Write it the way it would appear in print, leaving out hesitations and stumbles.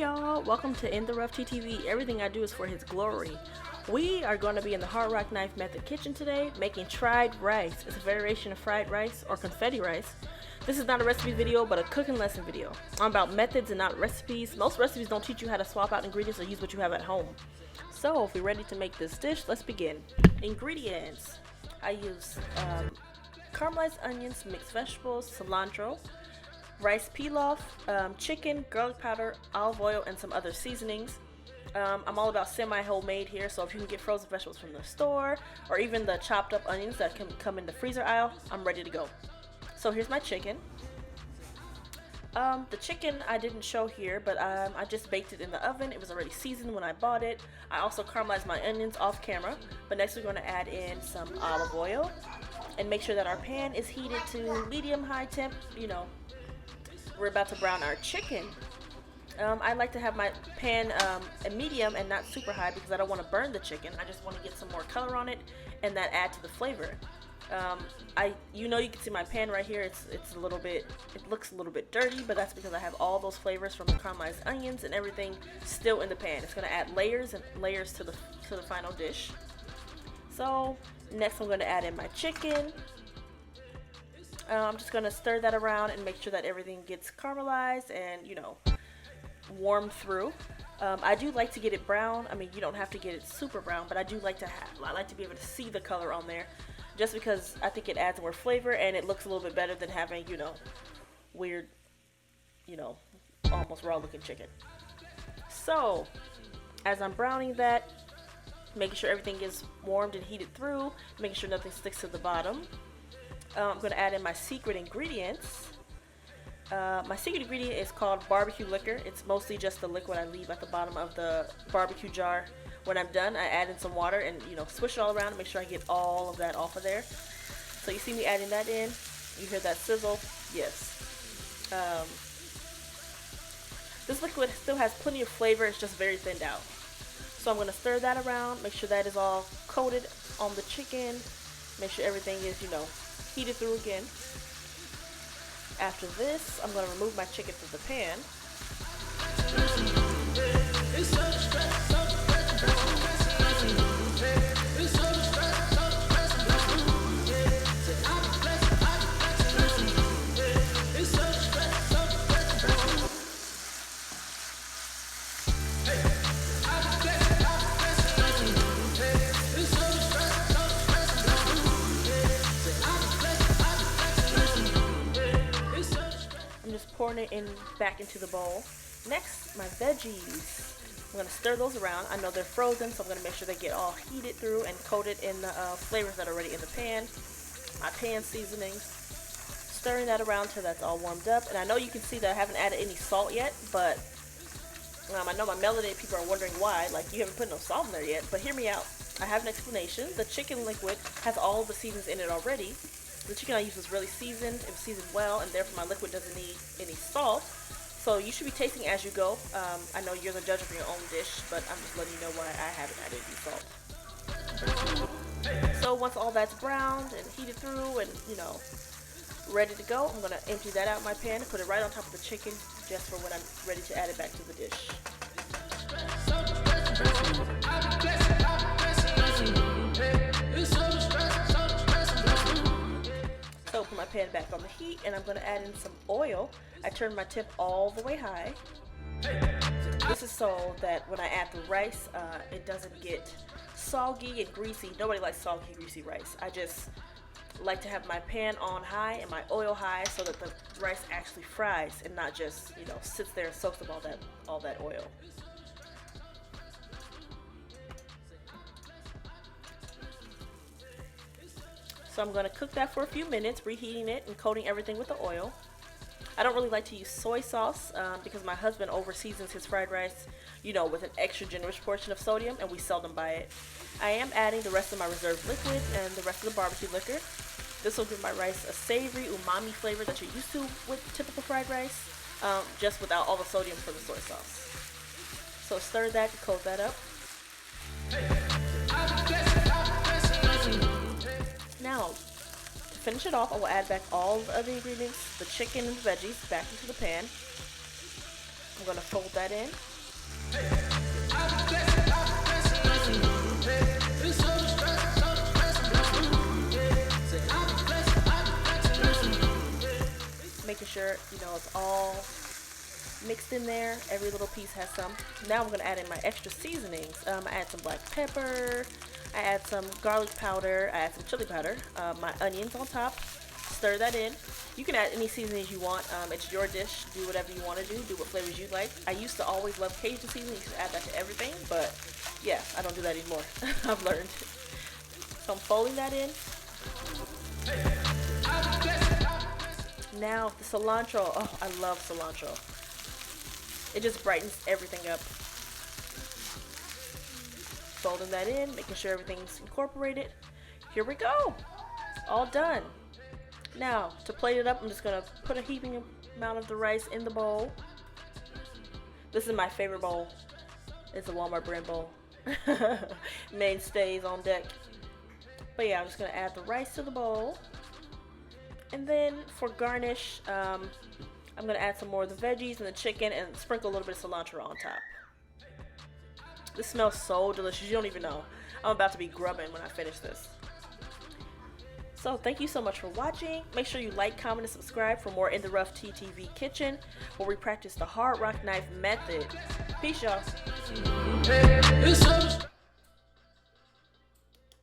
Hey y'all, welcome to In-The-Rough TV. Everything I do is for his glory. We are going to be in the Hardrockknife-Method-Kitchen today, making fried rice. It's a variation of fried rice or confetti rice. This is not a recipe video, but a cooking lesson video. I'm about methods and not recipes. Most recipes don't teach you how to swap out ingredients or use what you have at home. So if we're ready to make this dish, let's begin. Ingredients. I use caramelized onions, mixed vegetables, cilantro, rice pilaf, chicken, garlic powder, olive oil, and some other seasonings. I'm all about semi-homemade here, so if you can get frozen vegetables from the store or even the chopped up onions that can come in the freezer aisle, I'm ready to go. So here's my chicken. The chicken I didn't show here, but I just baked it in the oven. It was already seasoned when I bought it. I also caramelized my onions off camera, but next we're going to add in some olive oil and make sure that our pan is heated to medium-high temp. You know, we're about to brown our chicken. I like to have my pan at medium and not super high because I don't want to burn the chicken. I just want to get some more color on it and that add to the flavor. You can see my pan right here. It looks a little bit dirty, but that's because I have all those flavors from the caramelized onions and everything still in the pan. It's going to add layers and layers to the final dish. So next I'm going to add in my chicken. I'm just going to stir that around and make sure that everything gets caramelized and, warmed through. I do like to get it brown. I mean, you don't have to get it super brown, but I like to be able to see the color on there just because I think it adds more flavor and it looks a little bit better than having, weird, almost raw looking chicken. So, as I'm browning that, making sure everything is warmed and heated through, making sure nothing sticks to the bottom. I'm going to add in my secret ingredients. My secret ingredient is called barbecue liquor. It's mostly just the liquid I leave at the bottom of the barbecue jar. When I'm done, I add in some water and swish it all around and make sure I get all of that off of there. So you see me adding that in. You hear that sizzle? Yes. This liquid still has plenty of flavor. It's just very thinned out. So I'm going to stir that around. Make sure that is all coated on the chicken. Make sure everything is heated through again. After this, I'm going to remove my chicken from the pan. Pouring it back into the bowl. Next, my veggies. I'm going to stir those around. I know they're frozen, so I'm going to make sure they get all heated through and coated in the flavors that are already in the pan. My pan seasonings. Stirring that around till that's all warmed up. And I know you can see that I haven't added any salt yet, but I know my melanated people are wondering why. Like, you haven't put no salt in there yet, but hear me out. I have an explanation. The chicken liquid has all the seasonings in it already. The chicken I used was really seasoned. It was seasoned well, and therefore my liquid doesn't need any salt. So you should be tasting as you go. I know you're the judge of your own dish, but I'm just letting you know why I haven't added any salt. So once all that's browned and heated through and, ready to go, I'm going to empty that out of my pan and put it right on top of the chicken just for when I'm ready to add it back to the dish. So put my pan back on the heat and I'm going to add in some oil. I turn my tip all the way high. This is so that when I add the rice, it doesn't get soggy and greasy. Nobody likes soggy, greasy rice. I just like to have my pan on high and my oil high so that the rice actually fries and not just, sits there and soaks up all that oil. So I'm going to cook that for a few minutes, reheating it and coating everything with the oil. I don't really like to use soy sauce because my husband over-seasons his fried rice, with an extra generous portion of sodium, and we seldom buy it. I am adding the rest of my reserved liquid and the rest of the barbecue liquor. This will give my rice a savory, umami flavor that you're used to with typical fried rice, just without all the sodium from the soy sauce. So stir that to coat that up. Now, to finish it off, I will add back all the other ingredients, the chicken and the veggies, back into the pan. I'm going to fold that in. Making sure, you know, it's all mixed in there. Every little piece has some. Now I'm going to add in my extra seasonings. I add some black pepper. I add some garlic powder. I add some chili powder. My onions on top. Stir that in. You can add any seasonings you want. It's your dish. Do whatever you want to do. Do what flavors you like. I used to always love Cajun seasoning. You should add that to everything. But yeah, I don't do that anymore. I've learned. So I'm folding that in. Now the cilantro. Oh, I love cilantro. It just brightens everything up. Folding that in, making sure everything's incorporated. Here we go. All done. Now, to plate it up, I'm just going to put a heaping amount of the rice in the bowl. This is my favorite bowl. It's a Walmart brand bowl. Mainstays on deck. But yeah, I'm just going to add the rice to the bowl. And then for garnish, I'm going to add some more of the veggies and the chicken and sprinkle a little bit of cilantro on top. This smells so delicious. You don't even know. I'm about to be grubbing when I finish this. So thank you so much for watching. Make sure you like, comment, and subscribe for more In the Rough TTV Kitchen, where we practice the hard rock knife method. Peace, y'all.